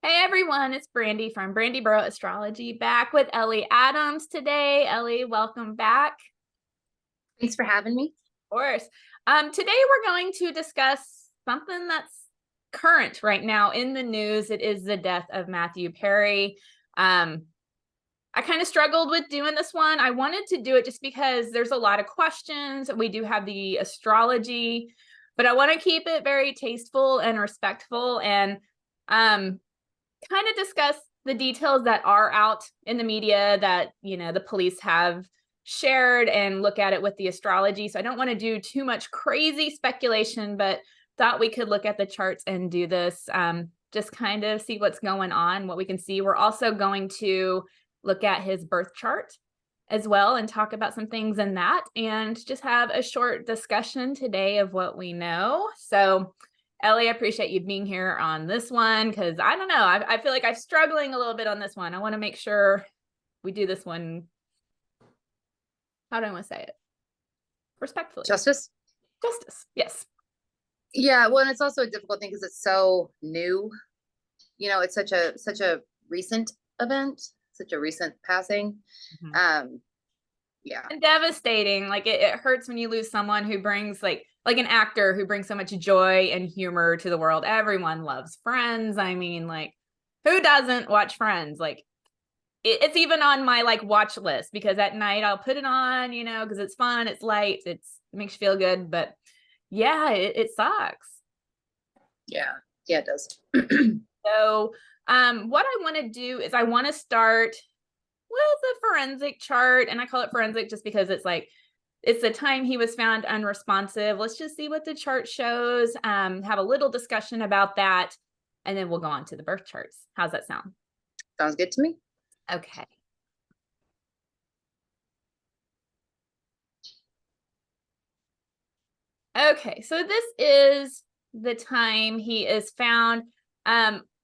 Hey everyone, it's Brandy from Brandy Burrow Astrology back with Ellie Adams today. Ellie, welcome back. Thanks for having me. Of course. Today we're going to discuss something that's current right now in the news. It is the death of Matthew Perry. I kind of struggled with doing this one. I wanted to do it just because there's a lot of questions. We do have the astrology, but I want to keep it very tasteful and respectful and kind of discuss the details that are out in the media that, the police have shared and look at it with the astrology. So I don't want to do too much crazy speculation, but thought we could look at the charts and do this, just kind of see what's going on, what we can see. We're also going to look at his birth chart as well and talk about some things in that and just have a short discussion today of what we know. So Ellie, I appreciate you being here on this one because I don't know. I feel like I'm struggling a little bit on this one. I want to make sure we do this one. How do I want to say it? Respectfully. Justice? Justice. Yes. Yeah, well, and it's also a difficult thing because it's so new. It's such a recent event, such a recent passing. Mm-hmm. Yeah. And devastating. Like it hurts when you lose someone who brings like an actor who brings so much joy and humor to the world. Everyone loves Friends. I mean, like, who doesn't watch Friends? Like, it's even on my like watch list because at night I'll put it on, because it's fun, it's light, it makes you feel good. But yeah, it sucks. Yeah. Yeah, it does. So what I want to do is I want to start with a forensic chart, and I call it forensic just because it's the time he was found unresponsive. Let's just see what the chart shows, have a little discussion about that, and then we'll go on to the birth charts. How's that sound? Sounds good to me. Okay. Okay, so this is the time he is found.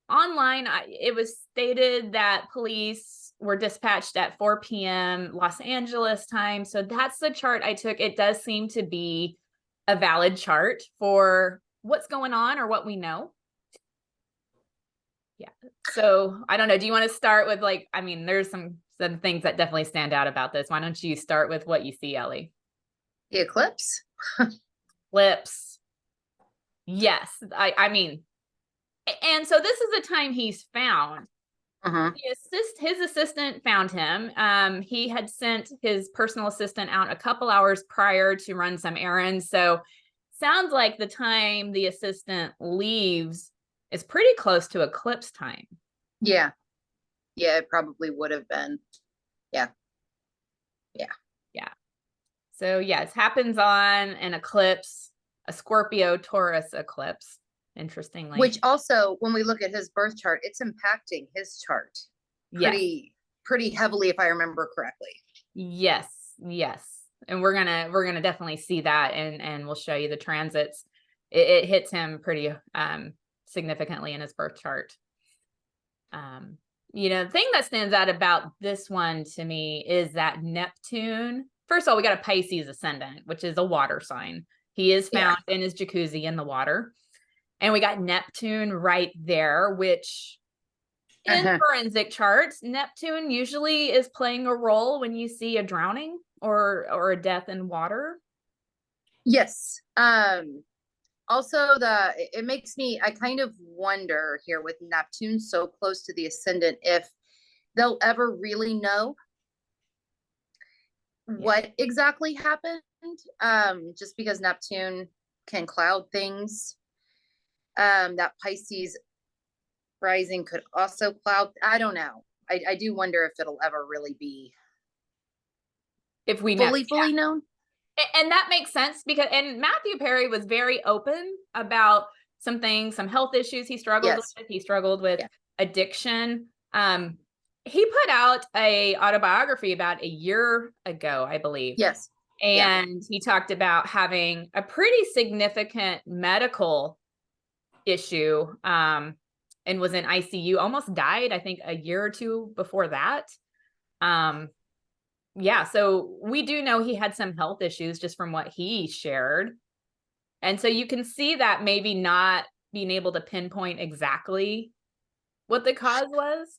Online, it was stated that police were dispatched at 4 p.m. Los Angeles time. So that's the chart I took. It does seem to be a valid chart for what's going on or what we know. Yeah. So I don't know. Do you want to start with there's some things that definitely stand out about this. Why don't you start with what you see, Ellie? The eclipse? Lips. Yes. I mean, and so this is the time he's found. Uh-huh. His assistant found him. He had sent his personal assistant out a couple hours prior to run some errands. So sounds like the time the assistant leaves is pretty close to eclipse time. Yeah. Yeah, it probably would have been. Yeah. Yeah. Yeah. So yes, happens on an eclipse, a Scorpio Taurus eclipse, interestingly. Which also, when we look at his birth chart, it's impacting his chart pretty heavily, if I remember correctly. Yes. And we're gonna definitely see that, and we'll show you the transits. It hits him pretty significantly in his birth chart. The thing that stands out about this one to me is that Neptune. First of all, we got a Pisces ascendant, which is a water sign. He is found in his jacuzzi in the water. And we got Neptune right there, which in forensic charts, Neptune usually is playing a role when you see a drowning or a death in water. Yes. Also, it makes me, I kind of wonder here with Neptune so close to the ascendant if they'll ever really know what exactly happened. Just because Neptune can cloud things. That Pisces rising could also cloud. I don't know. I do wonder if it'll ever really be if we fully known. And that makes sense because Matthew Perry was very open about some things, some health issues he struggled with. He struggled with addiction. He put out a autobiography about a year ago, I believe. Yes. And he talked about having a pretty significant medical issue, and was in ICU, almost died, I think, a year or two before that. Yeah, so we do know he had some health issues just from what he shared. And so you can see that maybe not being able to pinpoint exactly what the cause was?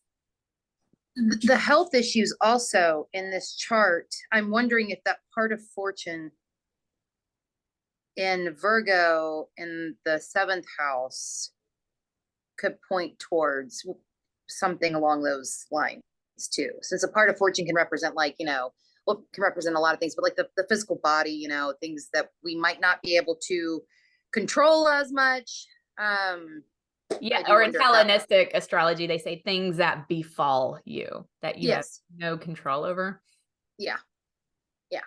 The health issues also in this chart, I'm wondering if that part of fortune in Virgo in the seventh house could point towards something along those lines too. Since a part of fortune can represent, like, well, can represent a lot of things, but like the physical body, things that we might not be able to control as much. Yeah, or in Hellenistic astrology, they say things that befall you that you have no control over. Yeah. Yeah.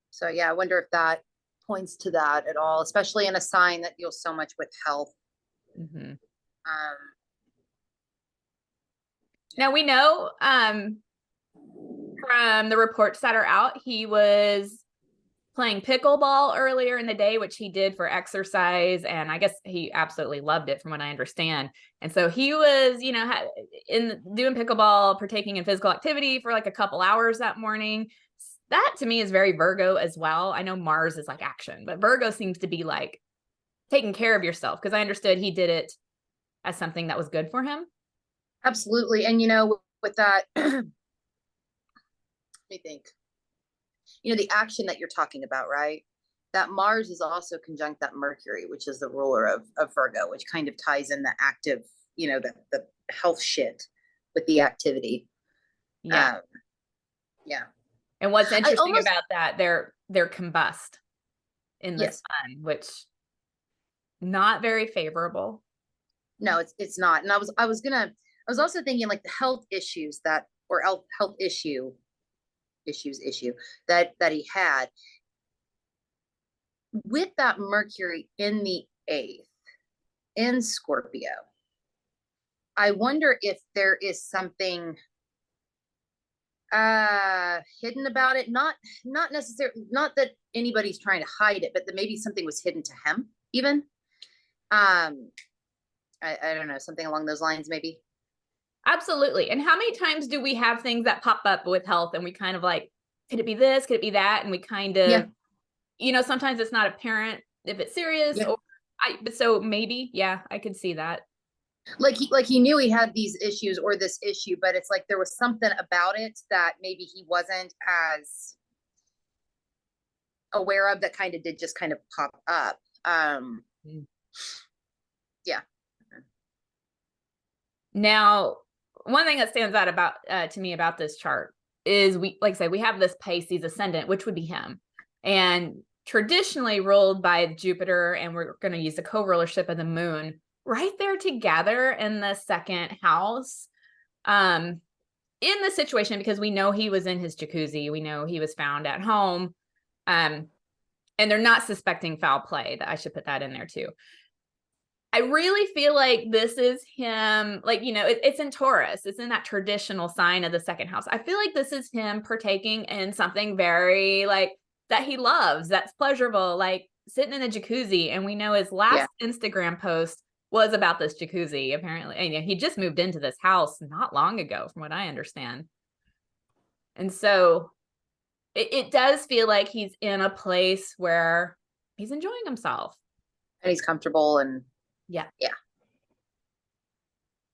So yeah, I wonder if that points to that at all, especially in a sign that deals so much with health. Mm-hmm. Now we know from the reports that are out, he was playing pickleball earlier in the day, which he did for exercise. And I guess he absolutely loved it from what I understand. And so he was, in doing pickleball, partaking in physical activity for like a couple hours that morning. That to me is very Virgo as well. I know Mars is like action, but Virgo seems to be like taking care of yourself, because I understood he did it as something that was good for him. Absolutely. And with that, let me think. The action that you're talking about, right? That Mars is also conjunct that Mercury, which is the ruler of Virgo, which kind of ties in the active, the health shit with the activity. Yeah. Yeah. And what's interesting about that, they're combust in the sun, which not very favorable. No, it's not. And I was also thinking like the health issues issue that he had with that Mercury in the 8th in Scorpio. I wonder if there is something hidden about it. Not necessarily, not that anybody's trying to hide it, but that maybe something was hidden to him even. I don't know, something along those lines maybe. Absolutely. And how many times do we have things that pop up with health and we kind of like, could it be this? Could it be that? And we kind of, sometimes it's not apparent if it's serious so maybe, I could see that. Like he knew he had these issues or this issue, but it's like there was something about it that maybe he wasn't as aware of that kind of did just kind of pop up. Yeah. Now, one thing that stands out about to me about this chart is we have this Pisces ascendant, which would be him, and traditionally ruled by Jupiter, and we're going to use the co-rulership of the moon right there together in the second house. In the situation, because we know he was in his jacuzzi, we know he was found at home, and they're not suspecting foul play. That I should put that in there too. I really feel like this is him, like, it's in Taurus. It's in that traditional sign of the second house. I feel like this is him partaking in something very like that he loves, that's pleasurable, like sitting in a jacuzzi. And we know his last Instagram post was about this jacuzzi, apparently. And he just moved into this house not long ago, from what I understand. And so it does feel like he's in a place where he's enjoying himself. And he's comfortable and yeah.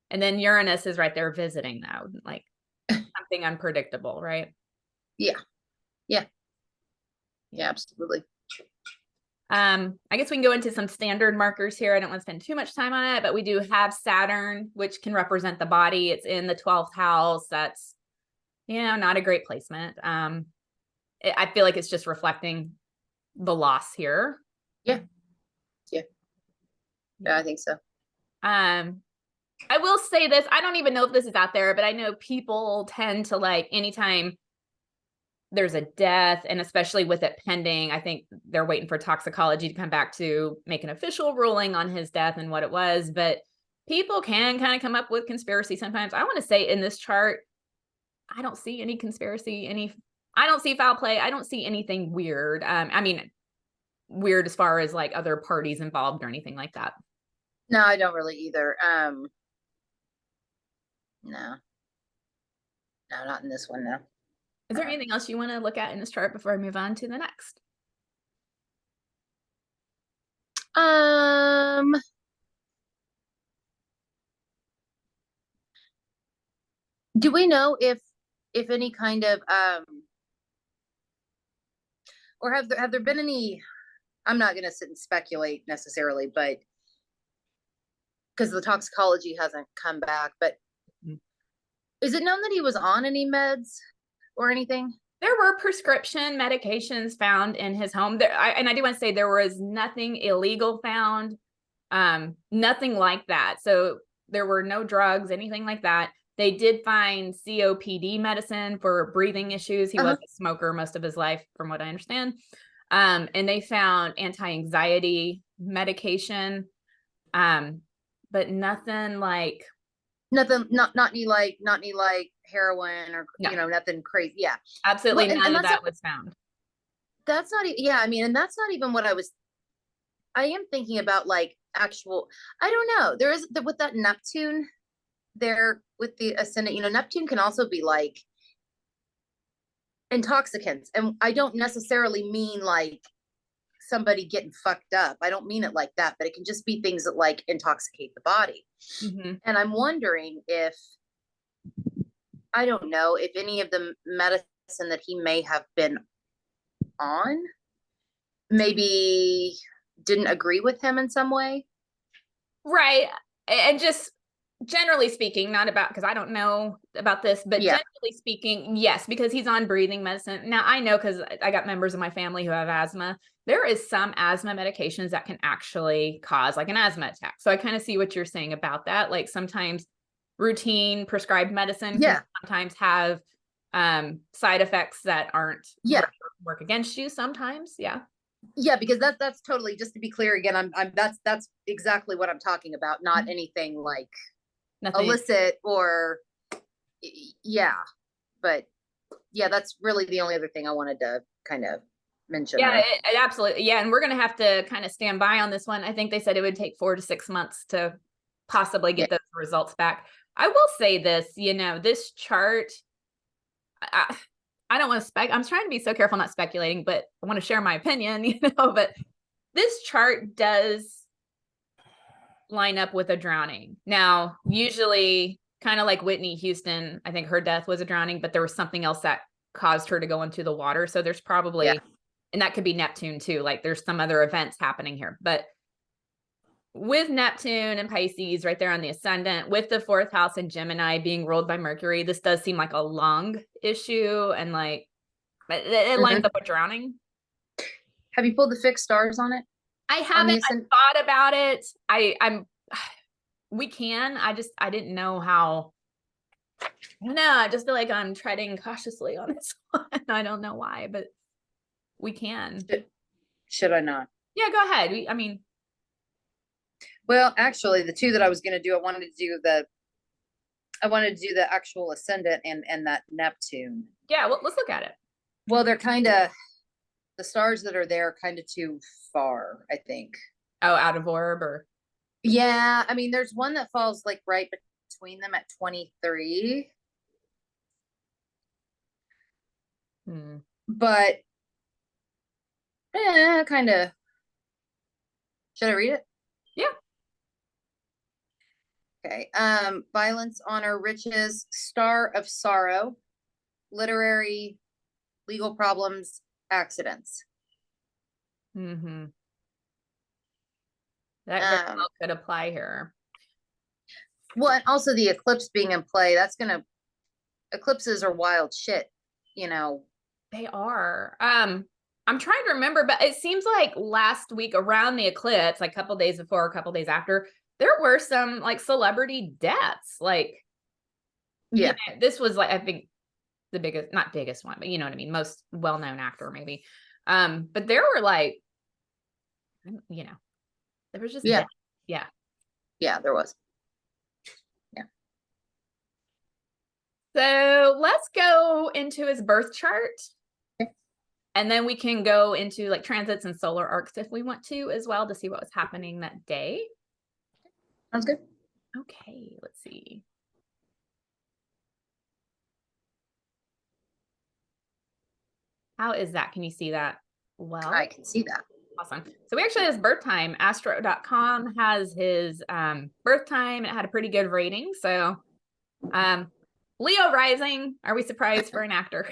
And then Uranus is right there visiting, though, like something unpredictable, right? Yeah, absolutely. I guess we can go into some standard markers here. I don't want to spend too much time on it, but we do have Saturn, which can represent the body. It's in the 12th house. That's, not a great placement. I feel like it's just reflecting the loss here. Yeah, I think so. I will say this, I don't even know if this is out there, but I know people tend to like anytime there's a death, and especially with it pending, I think they're waiting for toxicology to come back to make an official ruling on his death and what it was. But people can kind of come up with conspiracy sometimes. I want to say in this chart, I don't see any conspiracy, I don't see foul play. I don't see anything weird. I mean, weird as far as like other parties involved or anything like that. No, I don't really either. No, not in this one, no. Is there anything else you want to look at in this chart before I move on to the next? Do we know if any kind of or have there been any, I'm not going to sit and speculate necessarily, but because the toxicology hasn't come back, but is it known that he was on any meds or anything? There were prescription medications found in his home. And I do want to say there was nothing illegal found, nothing like that. So there were no drugs, anything like that. They did find COPD medicine for breathing issues. He was a smoker most of his life, from what I understand. And they found anti-anxiety medication, but nothing like not any like heroin or no, nothing crazy. Yeah, absolutely well, none and of that was found. that's not yeah, I mean, and that's not even what I am thinking about, like actual, I don't know, there is with that Neptune there with the ascendant, Neptune can also be like intoxicants, and I don't necessarily mean like somebody getting fucked up, I don't mean it like that, but it can just be things that like intoxicate the body. And I'm wondering if, I don't know, if any of the medicine that he may have been on maybe didn't agree with him in some way. Right. And just generally speaking, not about, because I don't know about this, but Yeah. generally speaking, yes, because he's on breathing medicine. Now I know, because I got members of my family who have asthma. There is some asthma medications that can actually cause like an asthma attack. So I kind of see what you're saying about that. Like sometimes routine prescribed medicine can sometimes have side effects that aren't work against you sometimes. Yeah, because that's totally, just to be clear again, I'm that's exactly what I'm talking about, not anything like nothing illicit or yeah, but yeah, that's really the only other thing I wanted to kind of mention. Yeah, it absolutely. Yeah, and we're going to have to kind of stand by on this one. I think they said it would take 4 to 6 months to possibly get those results back. I will say this, this chart, I don't want to I'm trying to be so careful not speculating, but I want to share my opinion, but this chart does line up with a drowning. Now, usually kind of like Whitney Houston, I think her death was a drowning, but there was something else that caused her to go into the water. So there's probably, and that could be Neptune too. Like there's some other events happening here, but with Neptune and Pisces right there on the ascendant, with the 4th house and Gemini being ruled by Mercury, this does seem like a lung issue, and like it lines up with drowning. Have you pulled the fixed stars on it? I haven't. I thought about it. We can. I didn't know how. I don't know. I just feel like I'm treading cautiously on this one. I don't know why, but we can. Should I not? Yeah, go ahead. I mean, well, actually, the two that I was going to do, I wanted to do the actual ascendant and that Neptune. Yeah, well, let's look at it. Well, they're kind of, the stars that are there kind of too far, I think. Oh, out of orb or? Yeah, I mean, there's one that falls like right between them at 23. But kind of. Should I read it? Yeah. Okay. Violence, honor, riches, star of sorrow, literary, legal problems, accidents. That very well could apply here. Well, and also the eclipse being in play, eclipses are wild shit, They are. I'm trying to remember, but it seems like last week around the eclipse, like a couple days before, a couple days after, there were some like celebrity deaths. Like, this was like, I think the biggest, not biggest one, but you know what I mean? Most well-known actor maybe. But there were like, there was just, death. Yeah, there was. Yeah. So let's go into his birth chart. And then we can go into like transits and solar arcs if we want to as well, to see what was happening that day. Sounds good. Okay, let's see. How is that? Can you see that? Well, I can see that. Awesome. So we actually have his birth time. Astro.com has his birth time. It had a pretty good rating. So Leo rising. Are we surprised for an actor?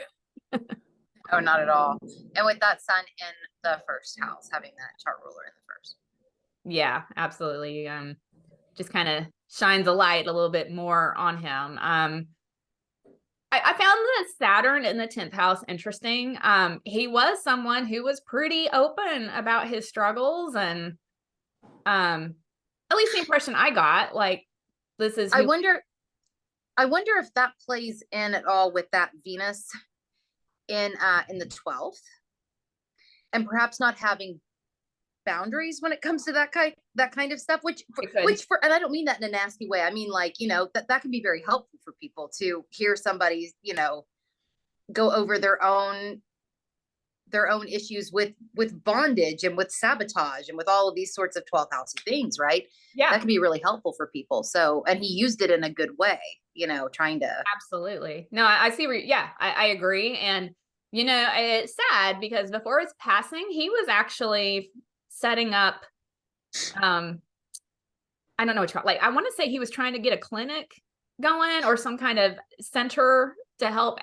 Oh, not at all. And with that sun in the first house, having that chart ruler in the first. Yeah, absolutely. Just kind of shines a light a little bit more on him. I found that Saturn in the 10th house interesting. He was someone who was pretty open about his struggles, and at least the impression I got, like, this is I who. wonder if that plays in at all with that Venus in the 12th, and perhaps not having boundaries when it comes to that kind of stuff, which for, and I don't mean that in a nasty way. I mean, like, that can be very helpful for people to hear somebody, go over their own issues with bondage and with sabotage and with all of these sorts of 12th house things, right? Yeah, That can be really helpful for people. So, and he used it in a good way, trying to. absolutely. No, I see where, yeah, I agree. And, it's sad because before his passing, he was actually setting up, I don't know what, like, I want to say he was trying to get a clinic going or some kind of center to help,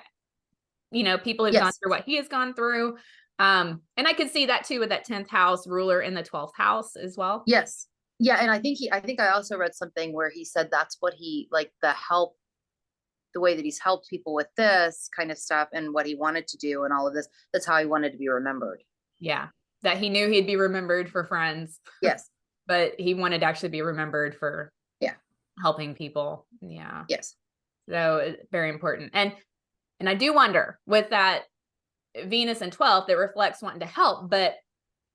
people who've gone Yes. through what he has gone through. And I could see that too with that 10th house ruler in the 12th house as well. Yes. Yeah. And I think I also read something where he said that's what he, like, the way that he's helped people with this kind of stuff and what he wanted to do and all of this, that's how he wanted to be remembered. Yeah. That he knew he'd be remembered for friends, Yes. but he wanted to actually be remembered for Yeah. helping people. Yeah. Yes. So very important. And I do wonder with that Venus in 12th, that reflects wanting to help, but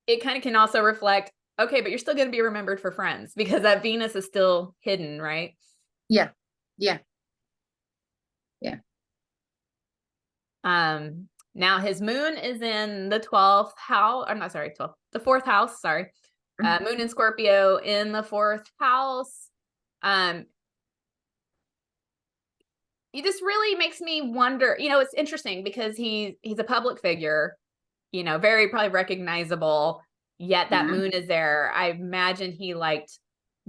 it kind of can also reflect, okay, but you're still going to be remembered for friends because that Venus is still hidden, right? Yeah. Yeah. Yeah. Now his moon is in the 12th house. I'm not sorry, 12th, the 4th house. Sorry. Moon in Scorpio in the 4th house. It just really makes me wonder, it's interesting because he's a public figure, very probably recognizable, yet that Mm-hmm. moon is there. I imagine he liked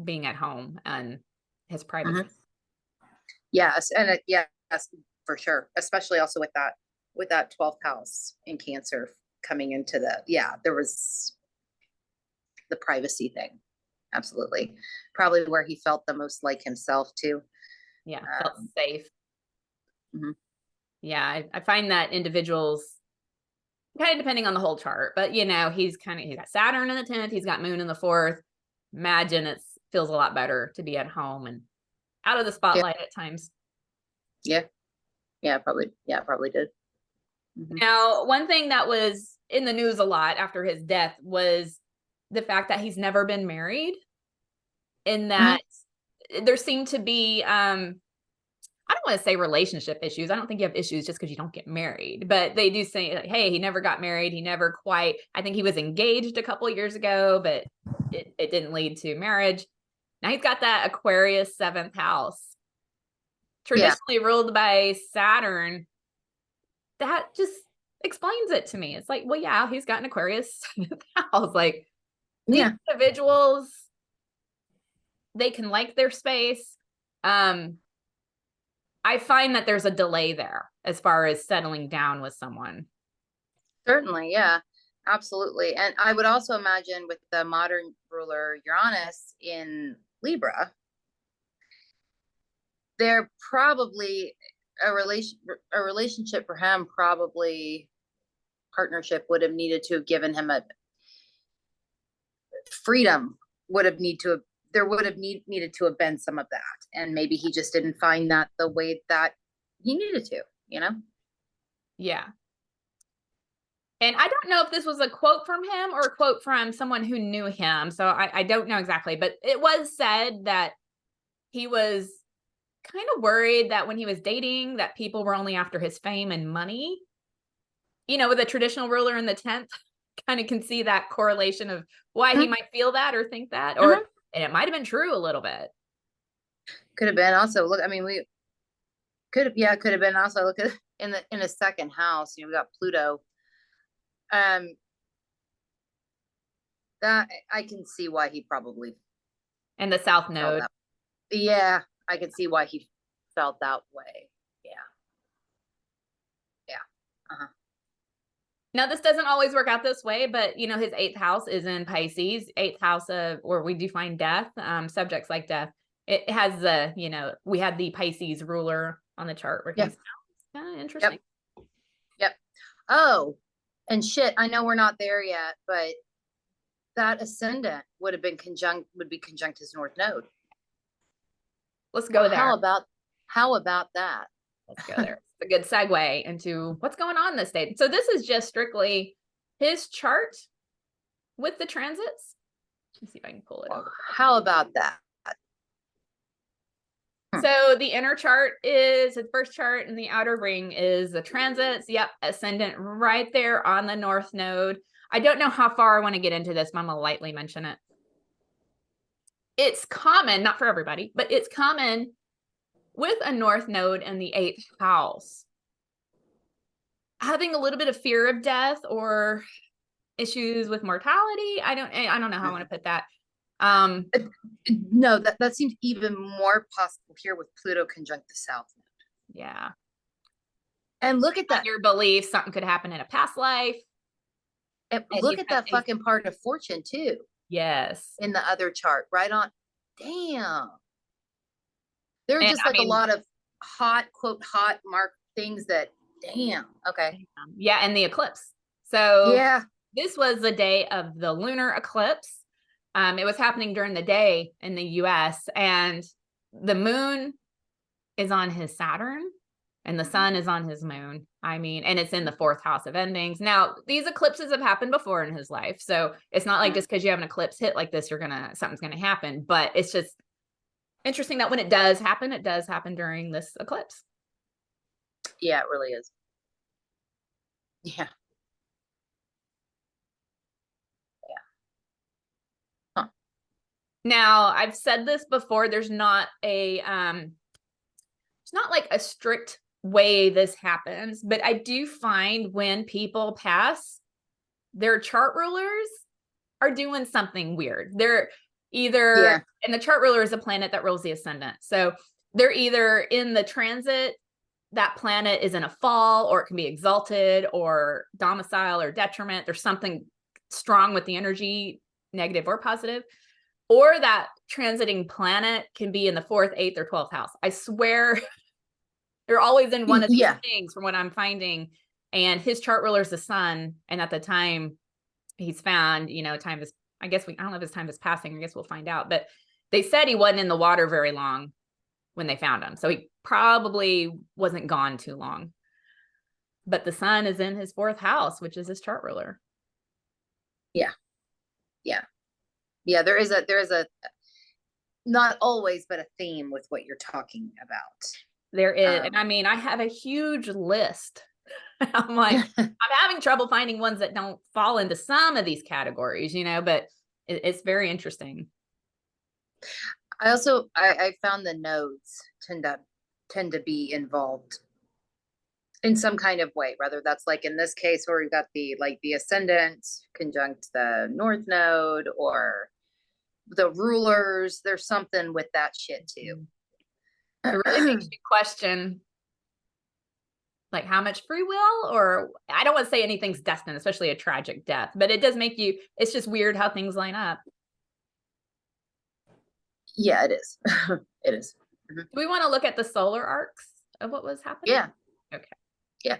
being at home and his privacy. Mm-hmm. Yes. And yes, for sure. Especially also with that 12th house in Cancer coming into there was the privacy thing. Absolutely. Probably where he felt the most like himself too. Yeah, felt safe. Mm-hmm. Yeah, I find that individuals, kind of depending on the whole chart, but he's got Saturn in the 10th, he's got moon in the 4th. Imagine it feels a lot better to be at home and out of the Yeah. spotlight at times. Yeah. Yeah. Probably. Yeah. Probably did. Mm-hmm. Now, one thing that was in the news a lot after his death was the fact that he's never been married, in that there seemed to be, I don't want to say relationship issues. I don't think you have issues just because you don't get married, but they do say, like, hey, he never got married. He never quite, I think he was engaged a couple of years ago, but it didn't lead to marriage. Now he's got that Aquarius 7th house, traditionally ruled by Saturn. That just explains it to me. It's like, well, yeah, he's got an Aquarius 7th house. Like, these individuals, they can like their space. I find that there's a delay there as far as settling down with someone. Certainly. Yeah. Absolutely. And I would also imagine with the modern ruler Uranus in Libra, they're probably a relationship for him, probably partnership would have needed to have given him a freedom, would have need to have there would have needed to have been some of that, and maybe he just didn't find that the way that he needed to. Yeah. And I don't know if this was a quote from him or a quote from someone who knew him, so I don't know exactly, but it was said that he was kind of worried that when he was dating, that people were only after his fame and money. With a traditional ruler in the 10th, kind of can see that correlation of why he might feel that or think that, or and it might have been true a little bit. Could have been also, look, I mean, we could have been also, look at in the second house, we got Pluto. That I can see why he probably And the South felt Node. that. Yeah, I can see why he felt that way. Yeah. Now, this doesn't always work out this way, but you know, his 8th house is in Pisces, 8th house of where we define death, subjects like death. It has the, you know, we had the Pisces ruler on the chart where Yep. he's kind of interesting. Yep. Oh, and shit, I know we're not there yet, but that ascendant would be conjunct his north node. Let's go there. How about that? Let's go there. It's a good segue into what's going on this day. So this is just strictly his chart with the transits. Let's see if I can pull it over. How about that? So the inner chart is his birth chart, and the outer ring is the transits. Yep, ascendant right there on the north node. I don't know how far I want to get into this, but I'm gonna lightly mention it. It's common, not for everybody, but it's common with a north node in the 8th house, having a little bit of fear of death or issues with mortality. I don't know how I want to put that. No, that seems even more possible here with Pluto conjunct the south node. Yeah. And look at that. Your belief something could happen in a past life. And look at that fucking part of fortune too. Yes. In the other chart, right on. Damn. There are just like a lot of hot, quote, hot mark things that, damn. Okay. Yeah, and the eclipse. So yeah, this was the day of the lunar eclipse. It was happening during the day in the US, and the moon is on his Saturn and the sun is on his moon. I mean, and it's in the 4th house of endings. Now, these eclipses have happened before in his life. So it's not like just because you have an eclipse hit like this, something's gonna happen. But it's just interesting that when it does happen during this eclipse. Yeah, it really is. Yeah. Now, I've said this before, there's not a it's not like a strict way this happens, but I do find when people pass, their chart rulers are doing something weird. They're either, and the chart ruler is a planet that rules the ascendant. So they're either in the transit, that planet is in a fall, or it can be exalted or domicile or detriment. There's something strong with the energy, negative or positive. Or that transiting planet can be in the 4th, 8th, or 12th house. I swear they're always in one of these things from what I'm finding. And his chart ruler is the sun. And at the time he's found, you know, time is, I don't know if his time is passing. I guess we'll find out. But they said he wasn't in the water very long when they found him. So he probably wasn't gone too long. But the sun is in his 4th house, which is his chart ruler. Yeah. Yeah. Yeah, there is a not always, but a theme with what you're talking about. There is, and I mean, I have a huge list. I'm like, I'm having trouble finding ones that don't fall into some of these categories, you know, but it's very interesting. I found the nodes tend to be involved in some kind of way, whether that's like in this case where we've got the ascendant conjunct the north node, or the rulers. There's something with that shit too. It really makes you question, like, how much free will, or I don't want to say anything's destined, especially a tragic death, but it does make you, it's just weird how things line up. Yeah, it is. It is. Do we want to look at the solar arcs of what was happening? Yeah. Okay. Yeah.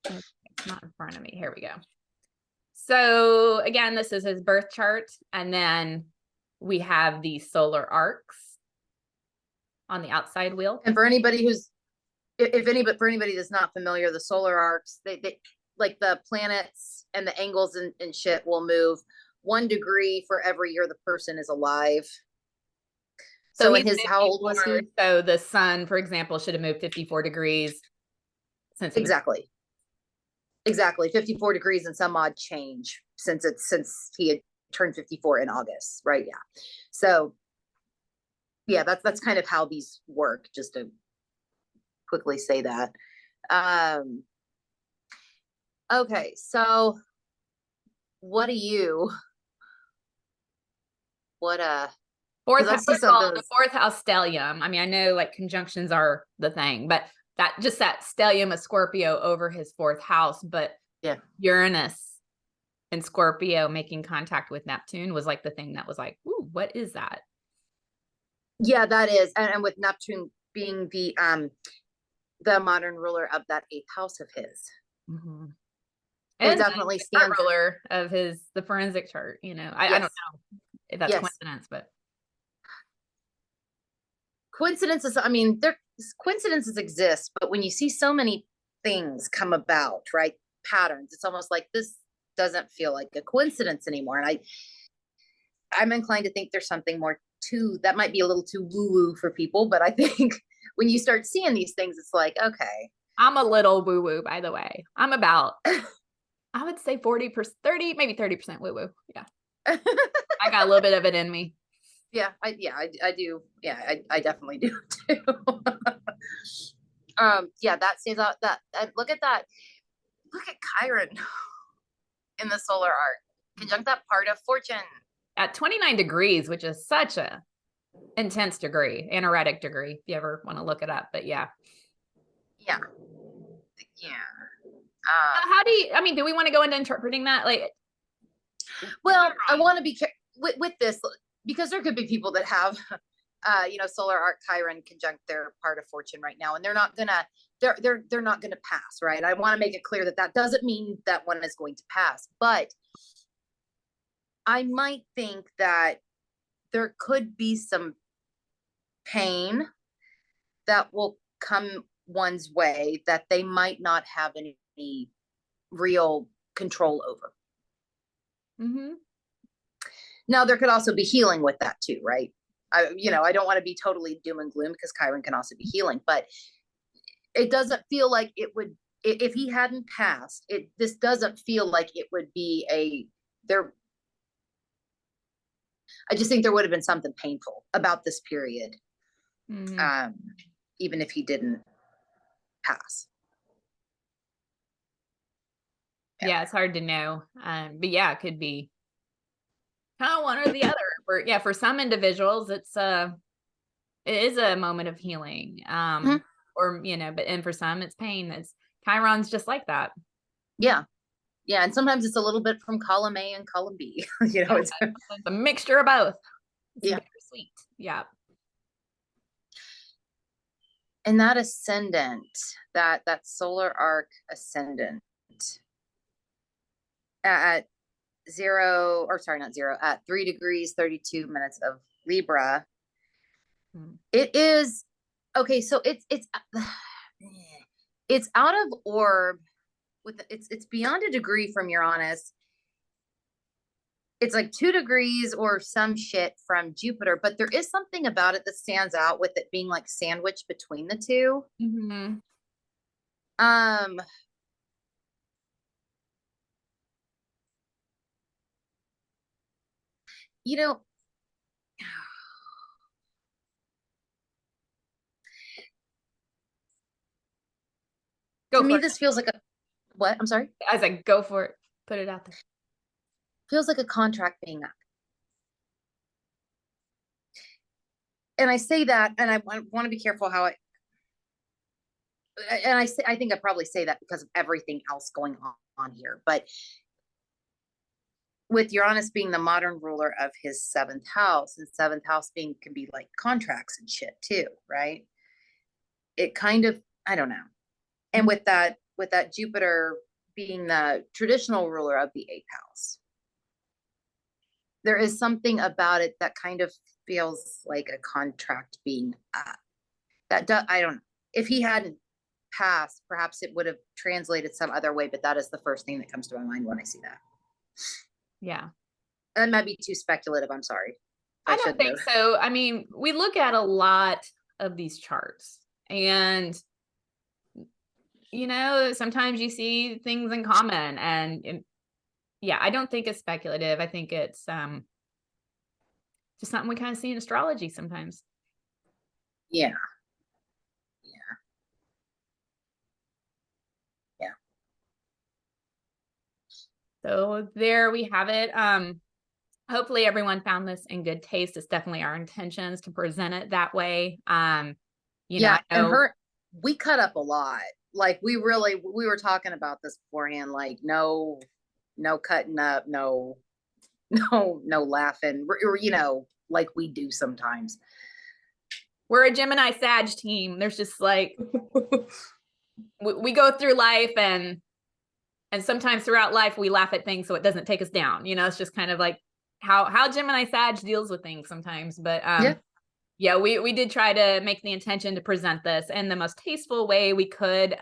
It's not in front of me. Here we go. So again, this is his birth chart, and then we have the solar arcs on the outside wheel. And for anybody for anybody that's not familiar, the solar arcs, they like the planets and the angles and shit will move 1 degree for every year the person is alive. So in his, how old was he? So the sun, for example, should have moved 54 degrees. Since exactly. 54 degrees and some odd change since he had turned 54 in August, right? Yeah. So yeah, that's kind of how these work, just to quickly say that. Okay, so what Fourth, Because I first see of all, something. the fourth house stellium. I mean, I know like conjunctions are the thing, but that just that stellium of Scorpio over his fourth house. But Yeah. Uranus and Scorpio making contact with Neptune was like the thing that was like, ooh, what is that? Yeah, that is. And with Neptune being the modern ruler of that eighth house of his. Mm-hmm. It And definitely the chart stands. ruler of his the forensic chart, you know. I don't Yes. know if that's Yes. coincidence, but Coincidences, I mean, there coincidences exist, but when you see so many things come about, right? Patterns, it's almost like this doesn't feel like a coincidence anymore. And I'm inclined to think there's something more to that. Might be a little too woo-woo for people, but I think when you start seeing these things, it's like, okay. I'm a little woo-woo, by the way. I'm about I would say 40%, 30, maybe 30% woo-woo. Yeah. I got a little bit of it in me. Yeah, I do. Yeah, I definitely do too. Yeah, that stands out. That look at that. Look at Chiron in the solar arc. Conjunct that part of fortune. At 29 degrees, which is such a intense degree, anoretic degree, if you ever want to look it up. But yeah. Yeah. Yeah. How do you, I mean, do we want to go into interpreting that? Like, Well, I want to be with this because there could be people that have solar arc Chiron conjunct their part of fortune right now, and they're not gonna they're not gonna pass, right? I want to make it clear that that doesn't mean that one is going to pass, but I might think that there could be some pain that will come one's way that they might not have any real control over. mm-hmm. Now, there could also be healing with that too, right? I don't want to be totally doom and gloom because Chiron can also be healing, but it doesn't feel like it would, if he hadn't passed, this doesn't feel like it would be I just think there would have been something painful about this period, Mm-hmm. even if he didn't pass. Yeah, it's hard to know. But yeah, it could be kind of one or the other. For some individuals, it is a moment of healing. Mm-hmm. Or but and for some it's pain. It's Chiron's just like that. Yeah. Yeah. And sometimes it's a little bit from column A and column B. Yeah, It's a mixture of both. It's yeah. bittersweet. Yeah. And that ascendant, that solar arc ascendant at zero, or sorry, not zero, at 3 degrees 32 minutes of Libra. It is okay, so it's out of orb with it's beyond a degree from Uranus. It's like 2 degrees or some shit from Jupiter, but there is something about it that stands out with it being like sandwiched between the two. Mm-hmm. Um, you know, Go to for me, it. this feels like a what? I'm sorry. I was like, go for it. Put it out there. Feels like a contract being up. And I say that, and I want to be careful how I think I probably say that because of everything else going on here. But with Uranus being the modern ruler of his seventh house, and seventh house being can be like contracts and shit too, right? It kind of, I don't know. And with that Jupiter being the traditional ruler of the eighth house, there is something about it that kind of feels like a contract being up. I don't know. If he hadn't passed, perhaps it would have translated some other way, but that is the first thing that comes to my mind when I see that. Yeah. That might be too speculative. I'm sorry. I don't think so. I mean, we look at a lot of these charts and sometimes you see things in common and yeah, I don't think it's speculative. I think it's just something we kind of see in astrology sometimes. Yeah. Yeah. So there we have it. hopefully everyone found this in good taste. It's definitely our intentions to present it that way. Yeah, I and know we cut up a lot. Like we were talking about this beforehand, like no cutting up, no laughing, like we do sometimes. we're a Gemini Sag team. There's just like we go through life and sometimes throughout life we laugh at things so it doesn't take us down. It's just kind of like how Gemini Sag deals with things sometimes. But yeah, we did try to make the intention to present this in the most tasteful way we could.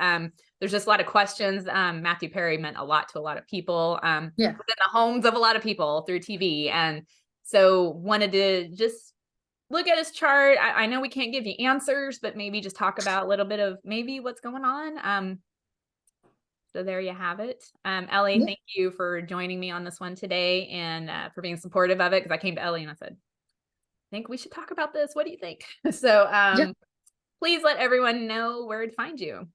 There's just a lot of questions. Matthew Perry meant a lot to a lot of people, within the homes of a lot of people through TV. And so wanted to just look at his chart. I know we can't give you answers, but maybe just talk about a little bit of maybe what's going on. So there you have it. Ellie, thank you for joining me on this one today and for being supportive of it. Because I came to Ellie and I said, I think we should talk about this. What do you think? So please let everyone know where to find you.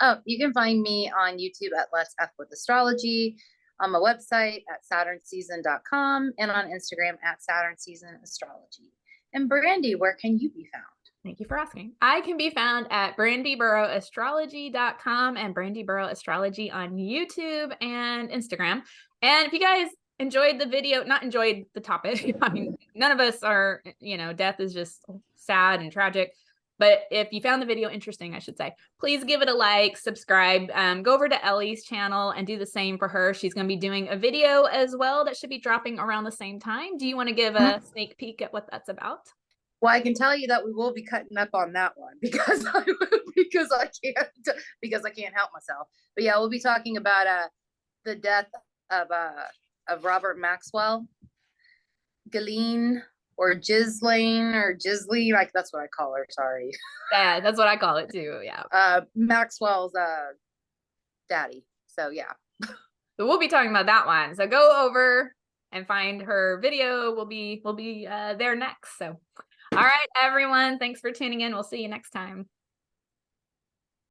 Oh, you can find me on YouTube at Let's F with Astrology, on my website at SaturnSeason.com, and on Instagram at SaturnSeasonAstrology. And Brandy, where can you be found? Thank you for asking. I can be found at brandyburrowastrology.com and Brandy Burrow Astrology on YouTube and Instagram. And if you guys enjoyed the video, not enjoyed the topic, I mean, none of us are, death is just sad and tragic. But if you found the video interesting, I should say, please give it a like, subscribe, go over to Ellie's channel and do the same for her. She's going to be doing a video as well that should be dropping around the same time. Do you want to give a sneak peek at what that's about? Well, I can tell you that we will be cutting up on that one because I can't help myself. But yeah, we'll be talking about the death of Robert Maxwell, Ghislaine or Ghislaine or Gisley, like that's what I call her. Sorry. Yeah, that's what I call it too. Yeah. Maxwell's daddy. So yeah. So we'll be talking about that one. So go over and find her video. We'll be there next. So all right, everyone. Thanks for tuning in. We'll see you next time.